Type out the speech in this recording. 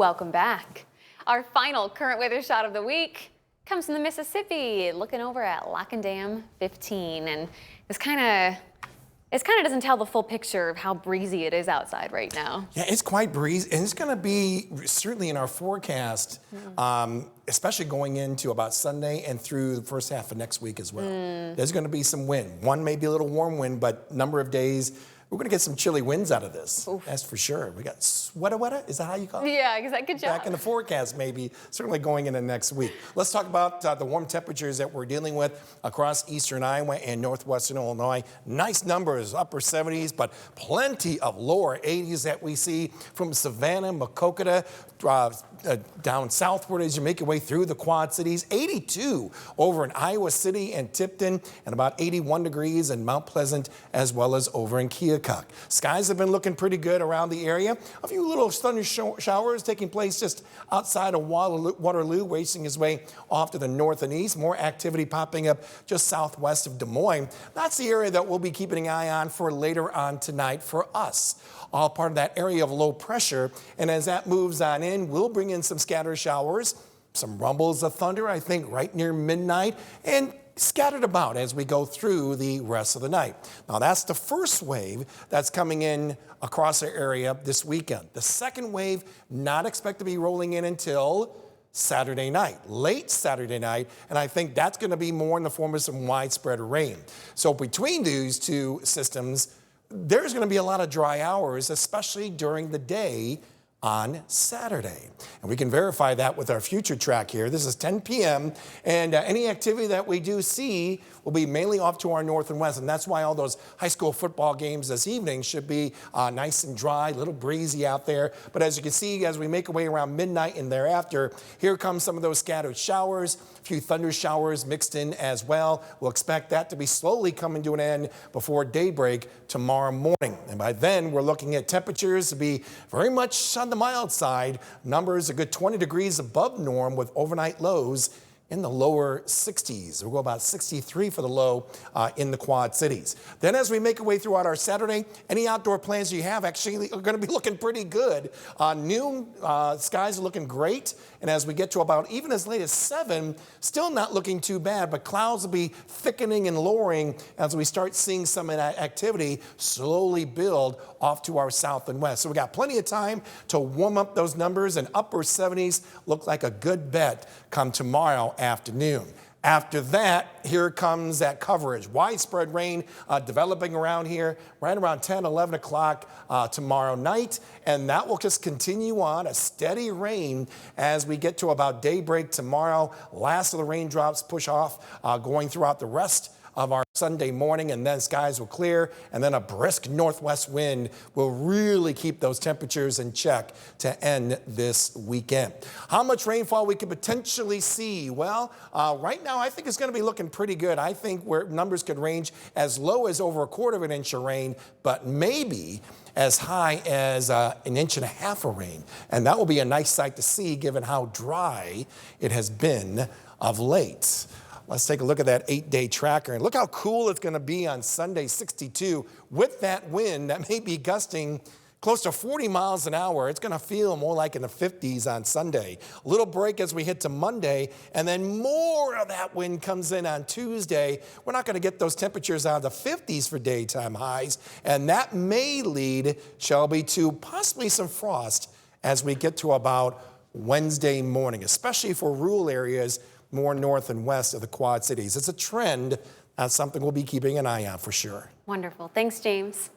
Welcome back. Our final current weather shot of the week comes from the Mississippi, looking over at Lock and Dam 15, and this kind of doesn't tell the full picture of how breezy it is outside right now. Yeah, it's quite breezy, and it's going to be certainly in our forecast, especially going into about Sunday and through the first half of next week as well. There's going to be some wind. One may be a little warm wind, but number of days, we're going to get some chilly winds out of this. Oof. That's for sure. We got sweater, is that how you call it? Yeah, good job. Back in the forecast, maybe, certainly going into next week. Let's talk about the warm temperatures that we're dealing with across eastern Iowa and northwestern Illinois. Nice numbers, upper 70s, but plenty of lower 80s that we see from Savannah, Maquoketa, down southward as you make your way through the Quad Cities. 82 over in Iowa City and Tipton, and about 81 degrees in Mount Pleasant as well as over in Keokuk. Skies have been looking pretty good around the area. A few little thunder showers taking place just outside of Waterloo, racing his way off to the north and east. More activity popping up just southwest of Des Moines. That's the area that we'll be keeping an eye on for later on tonight for us. All part of that area of low pressure, and as that moves on in, we'll bring in some scattered showers, some rumbles of thunder, I think, right near midnight, and scattered about as we go through the rest of the night. Now, that's the first wave that's coming in across our area this weekend. The second wave, not expected to be rolling in until Saturday night, late Saturday night, and I think that's going to be more in the form of some widespread rain. So between these two systems, there's going to be a lot of dry hours, especially during the day on Saturday. And we can verify that with our future track here. This is 10 p.m. and any activity that we do see will be mainly off to our north and west. And that's why all those high school football games this evening should be nice and dry, a little breezy out there. But as you can see, as we make our way around midnight and thereafter, here comes some of those scattered showers, a few thunder showers mixed in as well. We'll expect that to be slowly coming to an end before daybreak tomorrow morning. And by then, we're looking at temperatures to be very much on the mild side. Numbers a good 20 degrees above norm with overnight lows in the lower 60s. We'll go about 63 for the low in the Quad Cities. Then as we make our way throughout our Saturday, any outdoor plans you have actually are going to be looking pretty good. Noon, skies are looking great. And as we get to about even as late as 7, still not looking too bad, but clouds will be thickening and lowering as we start seeing some of that activity slowly build off to our south and west. So we got plenty of time to warm up those numbers, and upper 70s look like a good bet come tomorrow afternoon. After that, here comes that coverage. Widespread rain developing around here right around 10, 11 o'clock tomorrow night. And that will just continue on, a steady rain as we get to about daybreak tomorrow. Last of the raindrops push off going throughout the rest of our Sunday morning, and then skies will clear, and then a brisk northwest wind will really keep those temperatures in check to end this weekend. How much rainfall we could potentially see? Well, right now I think it's going to be looking pretty good. I think where numbers could range as low as over 1/4 inch of rain, but maybe as high as 1.5 inches of rain. And that will be a nice sight to see given how dry it has been of late. Let's take a look at that 8-day tracker, and look how cool it's going to be on Sunday, 62. With that wind that may be gusting close to 40 miles an hour, it's going to feel more like in the 50s on Sunday. A little break as we hit to Monday, and then more of that wind comes in on Tuesday. We're not going to get those temperatures out of the 50s for daytime highs, and that may lead, Shelby, to possibly some frost as we get to about Wednesday morning, especially for rural areas more north and west of the Quad Cities. It's a trend. That's something we'll be keeping an eye on for sure. Wonderful. Thanks, James.